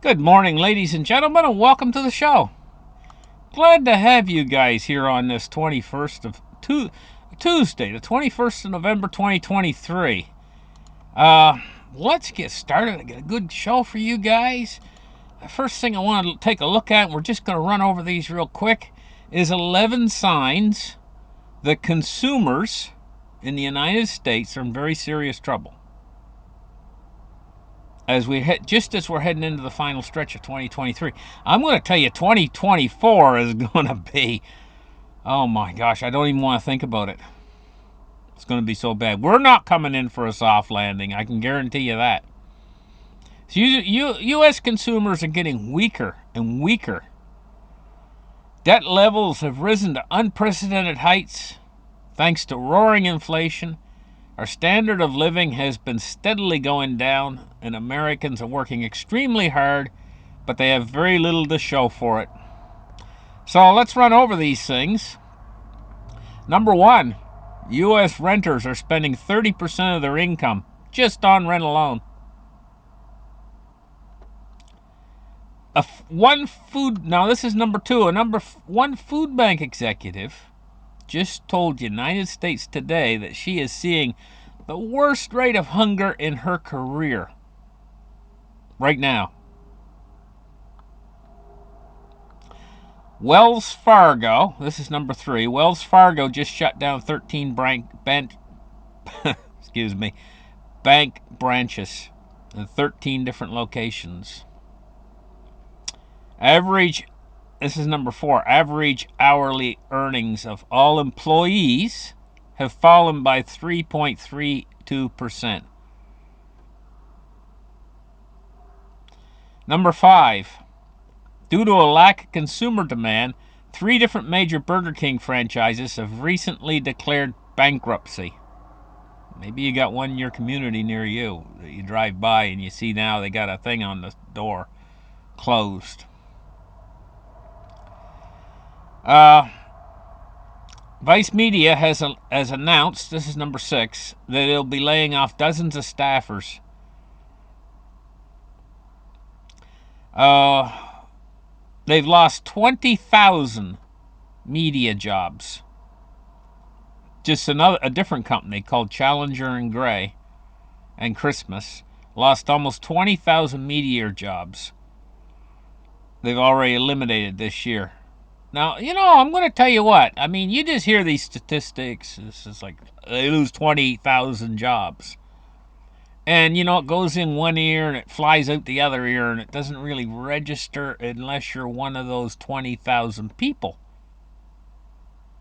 Good morning, ladies and gentlemen, and welcome to the show. Glad to have you guys here on this 21st of Tuesday, the 21st of November, 2023. Uh, let's get started. I got a good show for you guys. The first thing I want to take a look at, and we're just going to run over these real quick, is 11 signs that consumers in the United States are in very serious trouble. As we're heading into the final stretch of 2023. I'm going to tell you 2024 is going to be, oh my gosh, I don't even want to think about it. It's going to be so bad. We're not coming in for a soft landing, I can guarantee you that. So U.S. consumers are getting weaker and weaker. Debt levels have risen to unprecedented heights thanks to roaring inflation. Our standard of living has been steadily going down, and Americans are working extremely hard, but they have very little to show for it. So let's run over these things. Number one, U.S. renters are spending 30% of their income just on rent alone. Now this is number two. One food bank executive just told United States Today that she is seeing the worst rate of hunger in her career right now. Wells Fargo, this is number three. Wells Fargo just shut down 13 bank branches in 13 different locations. This is number four. Average hourly earnings of all employees have fallen by 3.32%. Number five, due to a lack of consumer demand, 3 different major Burger King franchises have recently declared bankruptcy. Maybe you got one in your community near you that you drive by and you see now they got a thing on the door, closed. Vice Media has announced, this is number 6, that it'll be laying off dozens of staffers. They've lost 20,000 media jobs. Just a different company called Challenger and Gray and Christmas lost almost 20,000 media jobs. They've already eliminated this year. Now, I'm going to tell you what. I mean, you just hear these statistics. This is like they lose 20,000 jobs. And, it goes in one ear and it flies out the other ear, and it doesn't really register unless you're one of those 20,000 people.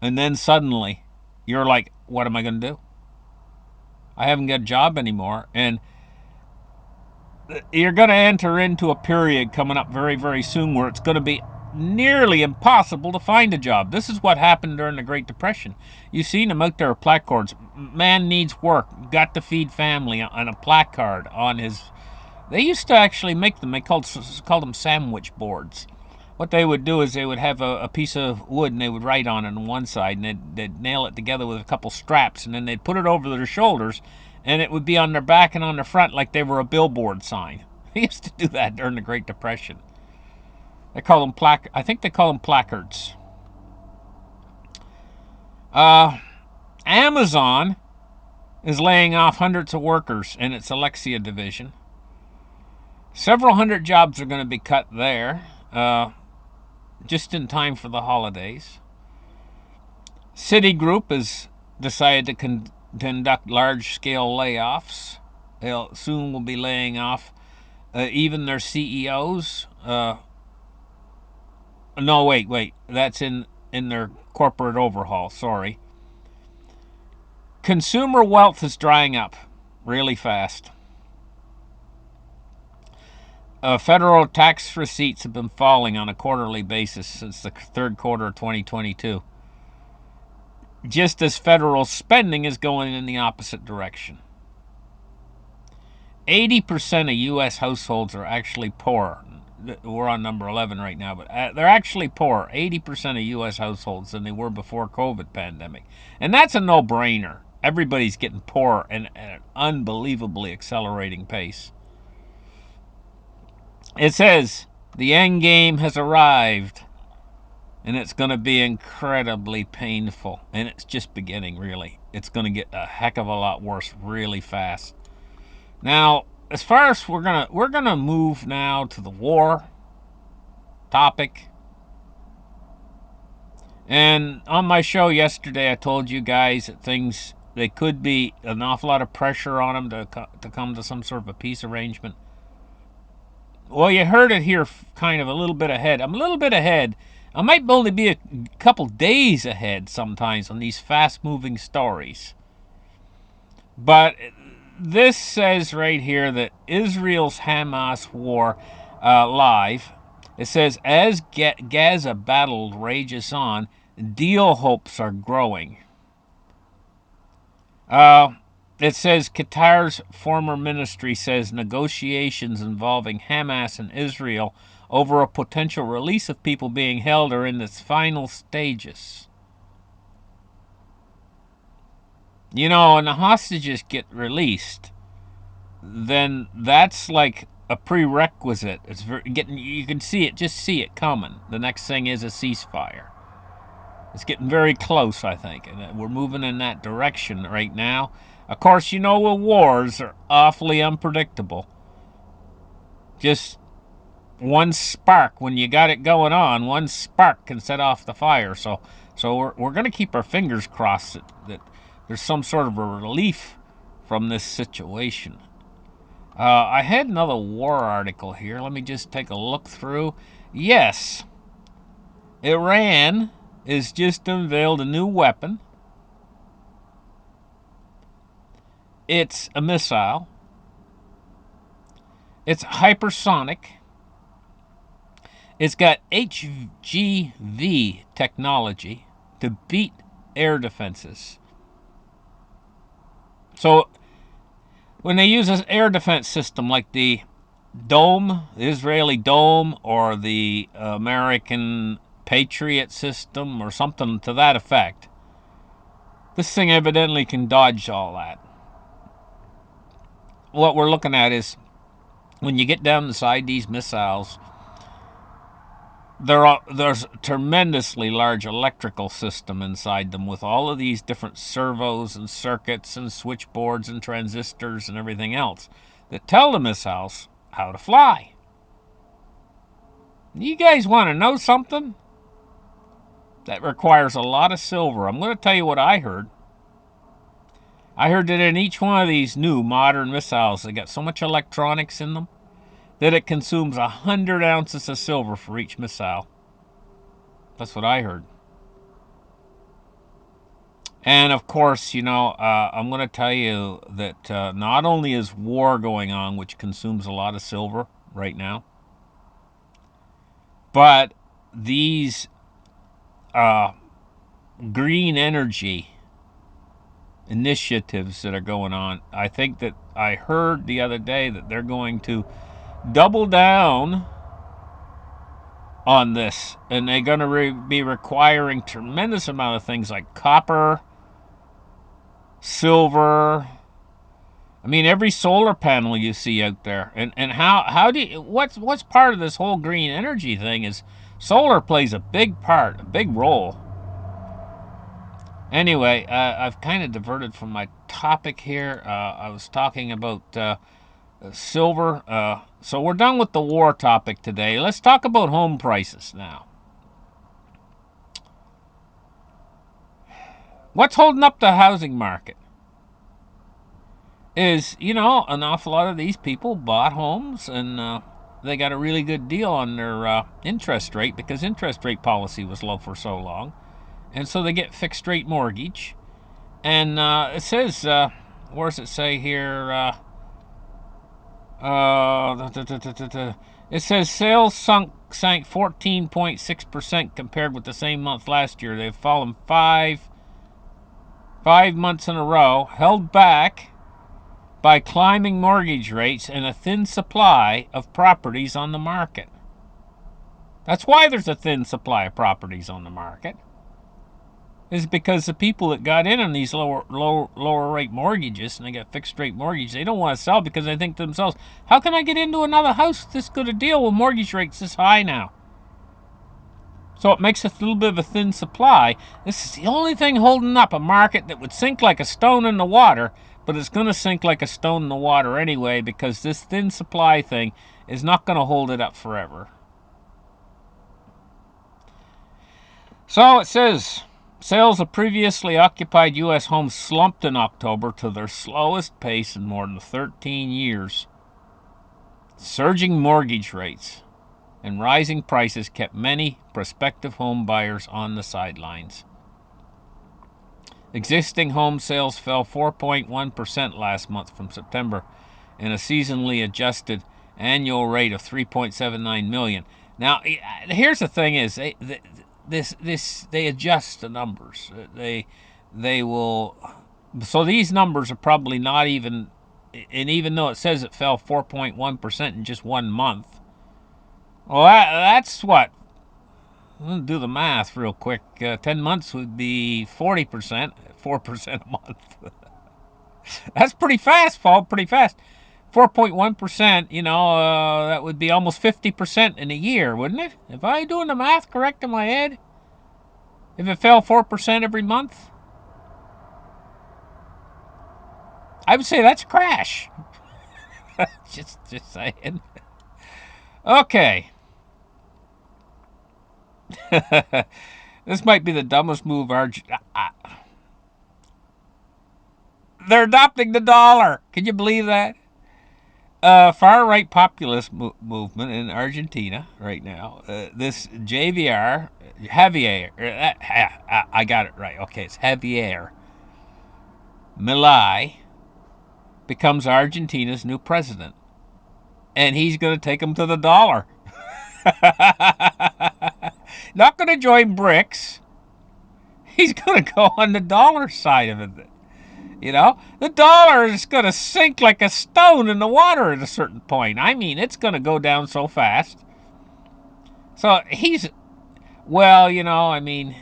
And then suddenly, you're like, what am I going to do? I haven't got a job anymore. And you're going to enter into a period coming up very, very soon where it's going to be nearly impossible to find a job. This is what happened during the Great Depression. You've seen them out there with placards. Man needs work, got to feed family, on a placard on his. They used to actually make them. They called them sandwich boards. What they would do is they would have a piece of wood and they would write on it on one side, and they'd nail it together with a couple straps, and then they'd put it over their shoulders, and it would be on their back and on their front like they were a billboard sign. They used to do that during the Great Depression. They call them I think they call them placards. Amazon is laying off hundreds of workers in its Alexia division. Several hundred jobs are going to be cut there, just in time for the holidays. Citigroup has decided to conduct large-scale layoffs. They soon will be laying off even their CEOs. No, wait. That's in their corporate overhaul. Sorry. Consumer wealth is drying up really fast. Federal tax receipts have been falling on a quarterly basis since the third quarter of 2022. Just as federal spending is going in the opposite direction. 80% of U.S. households are actually poor. We're on number 11 right now, but they're actually poor. 80% of U.S. households than they were before COVID pandemic. And that's a no-brainer. Everybody's getting poorer at an unbelievably accelerating pace. It says the end game has arrived, and it's going to be incredibly painful. And it's just beginning, really. It's going to get a heck of a lot worse really fast. Now, as far as we're gonna move now to the war topic. And on my show yesterday, I told you guys that things they could be an awful lot of pressure on them to come to some sort of a peace arrangement. Well, you heard it here kind of a little bit ahead. I'm a little bit ahead. I might only be a couple days ahead sometimes on these fast moving stories. But this says right here that Israel's Hamas war live. It says as Gaza battle rages on, deal hopes are growing. Uh, it says Qatar's former ministry says negotiations involving Hamas and Israel over a potential release of people being held are in its final stages. You know, when the hostages get released, then that's like a prerequisite. It's getting you can see it, just see it coming. The next thing is a ceasefire. It's getting very close, I think, and we're moving in that direction right now. Of course, you know, wars are awfully unpredictable. Just one spark, when you got it going on, one spark can set off the fire. So we're going to keep our fingers crossed that there's some sort of a relief from this situation. I had another war article here. Let me just take a look through. Yes, Iran has just unveiled a new weapon. It's a missile. It's hypersonic. It's got HGV technology to beat air defenses. So when they use an air defense system like the Dome, the Israeli Dome, or the American Patriot system, or something to that effect, this thing evidently can dodge all that. What we're looking at is when you get down inside these missiles, there's a tremendously large electrical system inside them with all of these different servos and circuits and switchboards and transistors and everything else that tell the missiles how to fly. You guys want to know something? That requires a lot of silver. I'm going to tell you what I heard. I heard that in each one of these new modern missiles, they got so much electronics in them that it consumes 100 ounces of silver for each missile. That's what I heard. And of course, you know, I'm going to tell you that not only is war going on, which consumes a lot of silver right now, but these green energy initiatives that are going on, I think that I heard the other day that they're going to double down on this, and they're going to be requiring tremendous amount of things like copper, silver. I mean, every solar panel you see out there, and how do you, what's part of this whole green energy thing is solar plays a big part, a big role. Anyway, I've kind of diverted from my topic here. I was talking about silver. So we're done with the war topic today. Let's talk about home prices now. What's holding up the housing market is, you know, an awful lot of these people bought homes and they got a really good deal on their interest rate because interest rate policy was low for so long. And so they get fixed rate mortgage. And it says, where does it say here? It says sales sank 14.6% compared with the same month last year. They've fallen five months in a row, held back by climbing mortgage rates and a thin supply of properties on the market. That's why there's a thin supply of properties on the market. is because the people that got in on these lower rate mortgages and they got fixed rate mortgages, they don't want to sell because they think to themselves, how can I get into another house this good a deal with mortgage rates this high now? So it makes a little bit of a thin supply. This is the only thing holding up a market that would sink like a stone in the water, but it's going to sink like a stone in the water anyway because this thin supply thing is not going to hold it up forever. So it says, sales of previously occupied U.S. homes slumped in October to their slowest pace in more than 13 years. Surging mortgage rates and rising prices kept many prospective home buyers on the sidelines. Existing home sales fell 4.1% last month from September, and a seasonally adjusted annual rate of 3.79 million. Now, here's the thing: is they adjust the numbers. They will. So these numbers are probably not even. And even though it says it fell 4.1% in just 1 month, well, that's what. I'll do the math real quick. 10 months would be 40%, 4% a month. That's pretty fast, Paul, pretty fast. 4.1%, that would be almost 50% in a year, wouldn't it? If I doing the math correct in my head? If it fell 4% every month? I would say that's a crash. just saying. Okay. This might be the dumbest move. They're adopting the dollar. Can you believe that? Far-right populist movement in Argentina right now. This Javier, I got it right. Okay, it's Javier Milei becomes Argentina's new president, and he's going to take them to the dollar. Not going to join BRICS. He's going to go on the dollar side of it. The dollar is going to sink like a stone in the water at a certain point. I mean, it's going to go down so fast. So I mean,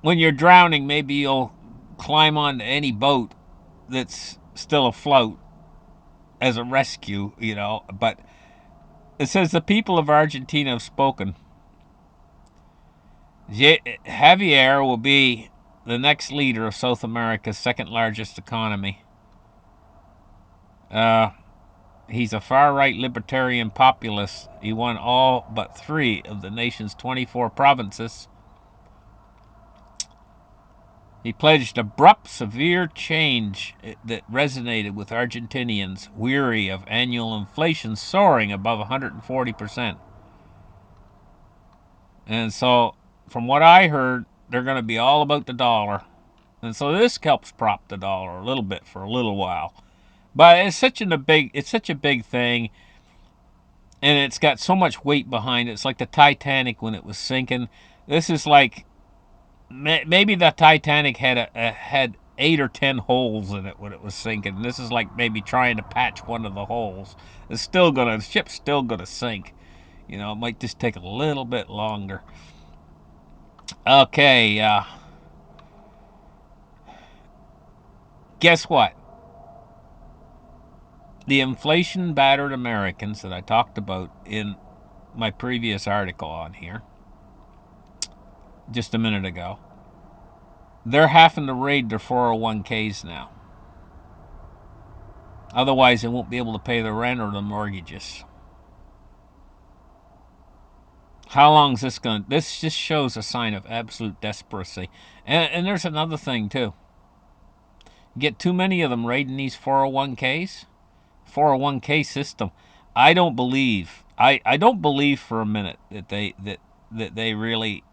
when you're drowning, maybe you'll climb onto any boat that's still afloat as a rescue, But it says the people of Argentina have spoken. Javier will be the next leader of South America's second largest economy. He's a far-right libertarian populist. He won all but 3 of the nation's 24 provinces. He pledged abrupt, severe change that resonated with Argentinians weary of annual inflation soaring above 140%. And so, from what I heard, they're going to be all about the dollar. And so this helps prop the dollar a little bit for a little while. But it's such a big thing, and it's got so much weight behind it. It's like the Titanic when it was sinking. This is like maybe the Titanic had 8 or 10 holes in it when it was sinking. This is like maybe trying to patch one of the holes. The ship's still gonna sink. It might just take a little bit longer. Okay, guess what? The inflation battered Americans that I talked about in my previous article on here just a minute ago, they're having to raid their 401ks now. Otherwise, they won't be able to pay the rent or the mortgages. How long is this going to... This just shows a sign of absolute desperacy. And there's another thing, too. You get too many of them raiding these 401ks. 401k system. I don't believe for a minute that they really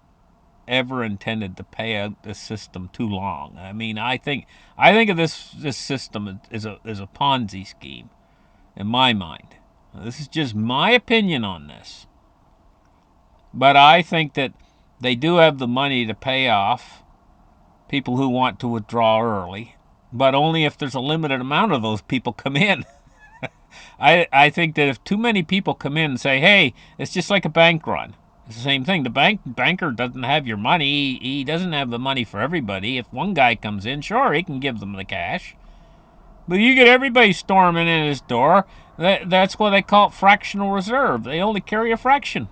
ever intended to pay out this system too long. I mean, I think of this system as a Ponzi scheme in my mind. This is just my opinion on this. But I think that they do have the money to pay off people who want to withdraw early, but only if there's a limited amount of those people come in. I think that if too many people come in and say, hey, it's just like a bank run. It's the same thing. The banker doesn't have your money. He doesn't have the money for everybody. If one guy comes in, sure, he can give them the cash. But you get everybody storming in his door. That's what they call it, fractional reserve. They only carry a fraction.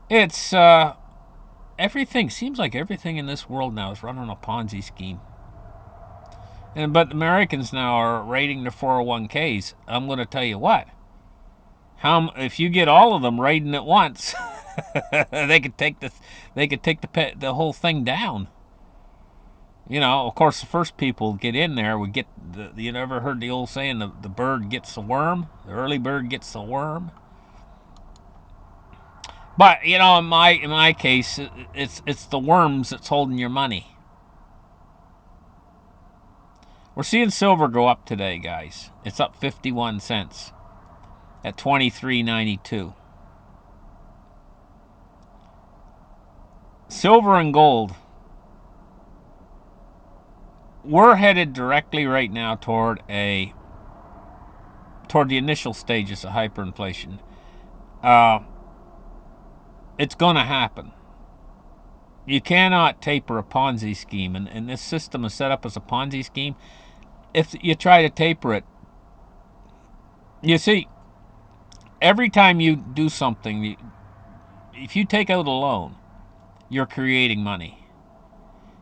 It's everything seems like everything in this world now is run on a Ponzi scheme. But Americans now are raiding their 401ks. I'm going to tell you what. If you get all of them raiding at once, they could take the whole thing down. You know, of course, the first people get in there would get you never heard the old saying, the bird gets the worm, the early bird gets the worm. But you know, in my case, it's the worms that's holding your money. We're seeing silver go up today, guys. It's up 51 cents at 23.92. Silver and gold. We're headed directly right now toward the initial stages of hyperinflation. It's going to happen. You cannot taper a Ponzi scheme, and this system is set up as a Ponzi scheme. If you try to taper it, you see, every time you do something, if you take out a loan, you're creating money.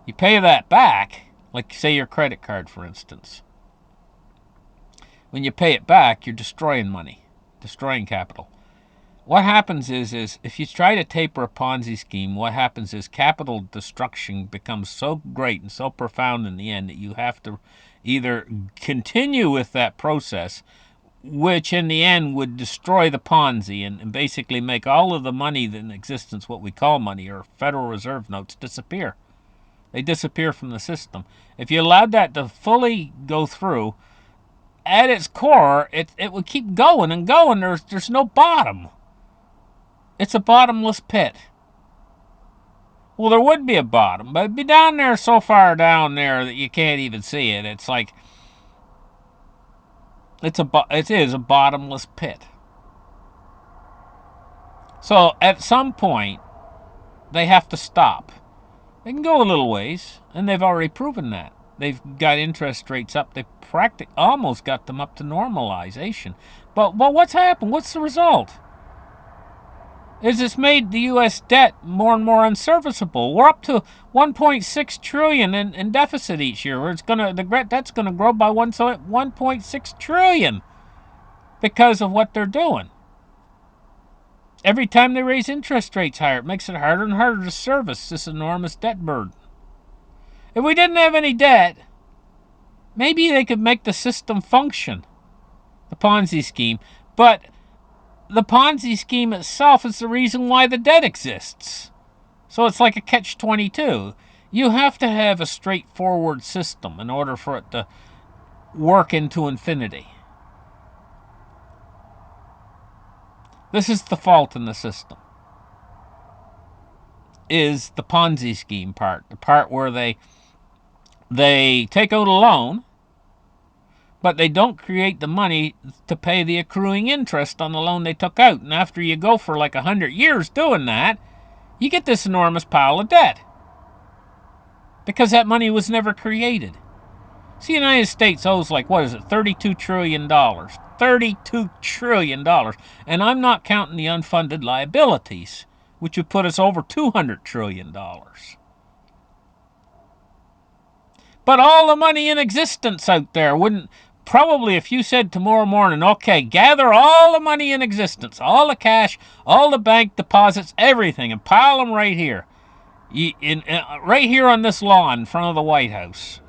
You pay that back, like say your credit card, for instance. When you pay it back, you're destroying money, destroying capital. What happens is if you try to taper a Ponzi scheme, what happens is capital destruction becomes so great and so profound in the end that you have to either continue with that process, which in the end would destroy the Ponzi and basically make all of the money in existence, what we call money, or Federal Reserve notes, disappear. They disappear from the system. If you allowed that to fully go through, at its core, it would keep going and going. There's no bottom. It's a bottomless pit. Well, there would be a bottom, but it'd be down there, so far down there that you can't even see it. It's like it is a bottomless pit. So at some point, they have to stop. They can go a little ways, and they've already proven that. They've got interest rates up. They almost got them up to normalization. But what's happened? What's the result? Is it's made the U.S. debt more and more unserviceable. We're up to 1.6 trillion in deficit each year. The debt's gonna grow by 1.6 trillion because of what they're doing. Every time they raise interest rates higher, it makes it harder and harder to service this enormous debt burden. If we didn't have any debt, maybe they could make the system function, the Ponzi scheme. But the Ponzi scheme itself is the reason why the debt exists. So it's like a catch-22. You have to have a straightforward system in order for it to work into infinity. This is the fault in the system. Is the Ponzi scheme part. The part where they take out a loan, but they don't create the money to pay the accruing interest on the loan they took out. And after you go for like 100 years doing that, you get this enormous pile of debt. Because that money was never created. See, the United States owes like, $32 trillion. $32 trillion. And I'm not counting the unfunded liabilities, which would put us over $200 trillion. But all the money in existence out there wouldn't, probably if you said tomorrow morning, okay, gather all the money in existence, all the cash, all the bank deposits, everything, and pile them right here. Right here on this lawn in front of the White House.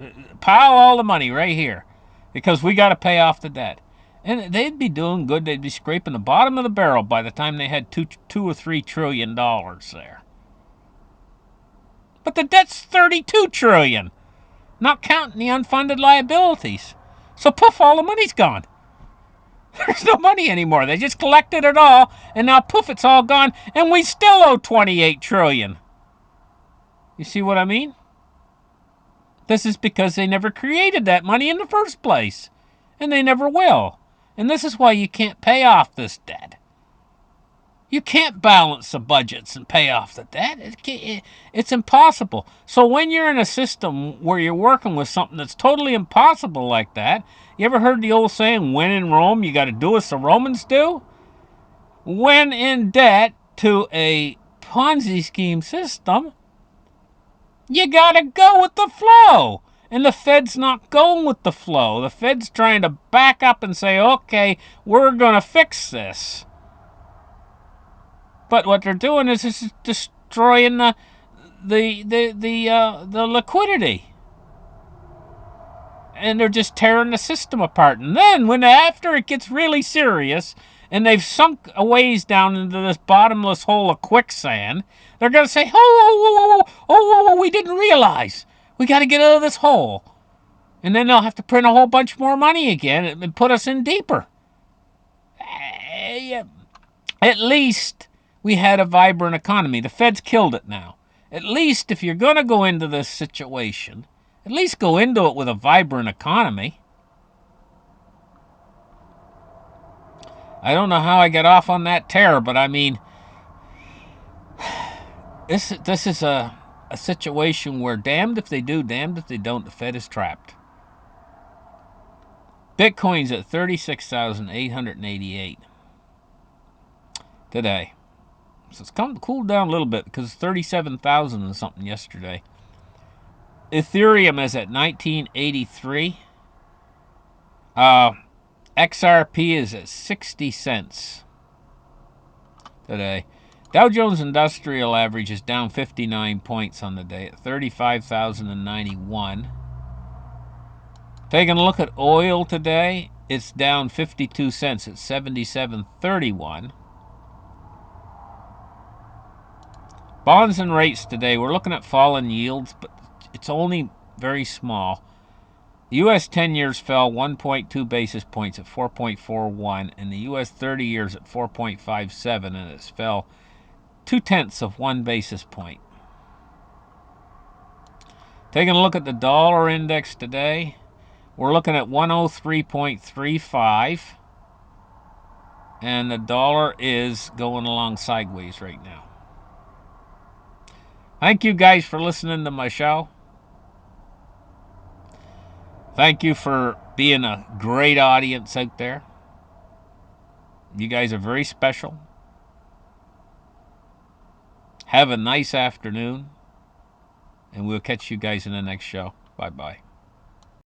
Pile all the money right here, because we got to pay off the debt. And they'd be doing good. They'd be scraping the bottom of the barrel by the time they had $2 or $3 trillion there. But the debt's $32 trillion, not counting the unfunded liabilities. So poof, all the money's gone. There's no money anymore. They just collected it all, and now poof, it's all gone, and we still owe $28 trillion. You see what I mean? This is because they never created that money in the first place, and they never will. And this is why you can't pay off this debt. You can't balance the budgets and pay off the debt. It's impossible. So when you're in a system where you're working with something that's totally impossible like that, you ever heard the old saying, when in Rome, you got to do as the Romans do? When in debt to a Ponzi scheme system, you got to go with the flow. And the Fed's not going with the flow. The Fed's trying to back up and say, okay, we're going to fix this. But what they're doing is destroying the liquidity, and they're just tearing the system apart. And then when after it gets really serious, and they've sunk a ways down into this bottomless hole of quicksand, they're gonna say, oh, we didn't realize. We got to get out of this hole. And then they'll have to print a whole bunch more money again and put us in deeper. At least we had a vibrant economy. The Fed's killed it now. At least if you're going to go into this situation, at least go into it with a vibrant economy. I don't know how I get off on that tear, but I mean, this is a situation where damned if they do, damned if they don't, the Fed is trapped. Bitcoin's at 36,888 today. So it's come cooled down a little bit because it's 37,000 and something yesterday. Ethereum is at 1983. XRP is at 60 cents today. Dow Jones Industrial Average is down 59 points on the day at 35,091. Taking a look at oil today, it's down 52 cents at 77.31. Bonds and rates today, we're looking at fallen yields, but it's only very small. The U.S. 10 years fell 1.2 basis points at 4.41, and the U.S. 30 years at 4.57, and it fell 0.2 of 1 basis point. Taking a look at the dollar index today, we're looking at 103.35, and the dollar is going along sideways right now. Thank you guys for listening to my show. Thank you for being a great audience out there. You guys are very special. Have a nice afternoon, and we'll catch you guys in the next show. Bye-bye.